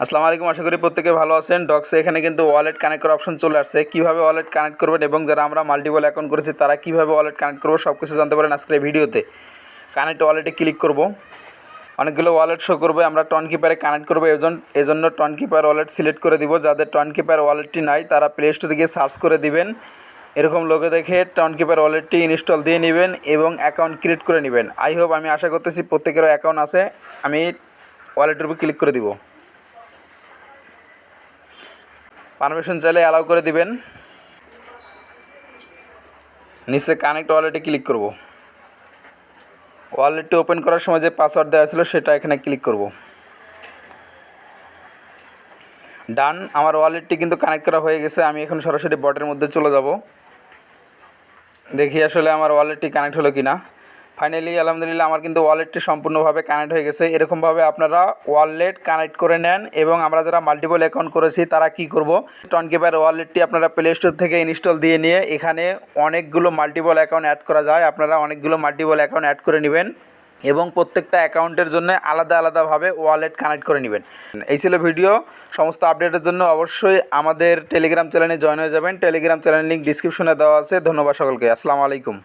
আসসালামু আলাইকুম, আশা করি প্রত্যেকে ভালো আছেন। ডক্সে এখানে কিন্তু ওয়ালেট কানেক্ট করার অপশন চলে আসছে। কীভাবে ওয়ালেট কানেক্ট করবেন এবং যারা আমরা মাল্টিপল অ্যাকাউন্ট করেছি তারা কীভাবে ওয়ালেট কানেক্ট করবো সব কিছু জানতে পারেন আজকের এই ভিডিওতে। কানেক্ট ওয়ালেটে ক্লিক করব, অনেকগুলো ওয়ালেট শো করবে, আমরা টন কিপারে কানেক্ট করবো। এজন্য টন কিপার ওয়ালেট সিলেক্ট করে দিব। যাদের টন কিপার ওয়ালেটটি নাই তারা প্লে স্টোরে গিয়ে সার্চ করে দিবেন, এরকম লোগো দেখে টন কিপার ওয়ালেটটি ইনস্টল দিয়ে নেবেন এবং অ্যাকাউন্ট ক্রিয়েট করে নেবেন। আমি আশা করতেছি প্রত্যেকেরও অ্যাকাউন্ট আছে। আমি ওয়ালেটের উপর ক্লিক করে দিব, পারমিশন চাইলে অ্যালাউ করে দিবেন। নিচে কানেক্ট ওয়ালেটে ক্লিক করব। ওয়ালেটটি ওপেন করার সময় যে পাসওয়ার্ড দেওয়া ছিল সেটা এখানে ক্লিক করব। ডান, আমার ওয়ালেটটি কিন্তু কানেক্ট করা হয়ে গেছে। আমি এখন সরাসরি বটের মধ্যে চলে যাব, দেখি আসলে আমার ওয়ালেটটি কানেক্ট হলো কিনা। ফাইনালি আলহামদুলিল্লাহ আমার কিন্তু ওয়ালেটটি সম্পূর্ণভাবে কানেক্ট হয়ে গেছে। এরকমভাবে আপনারা ওয়ালেট কানেক্ট করে নেন। এবং আমরা যারা মাল্টিপল অ্যাকাউন্ট করেছি তারা কি করব, টন কিপার ওয়ালেটটি আপনারা প্লে স্টোর থেকে ইনস্টল দিয়ে নিয়ে এখানে অনেকগুলো মাল্টিপল অ্যাকাউন্ট অ্যাড করা যায়। আপনারা অনেকগুলো মাল্টিপল অ্যাকাউন্ট অ্যাড করে নেবেন এবং প্রত্যেকটা অ্যাকাউন্টের জন্য আলাদা আলাদাভাবে ওয়ালেট কানেক্ট করে নেবেন। এই ছিল ভিডিও। সমস্ত আপডেটের জন্য অবশ্যই আমাদের টেলিগ্রাম চ্যানেলে জয়েন হয়ে যাবেন। টেলিগ্রাম চ্যানেল লিঙ্ক ডিসক্রিপশনে দেওয়া আছে। ধন্যবাদ সকলকে। আসসালামু আলাইকুম।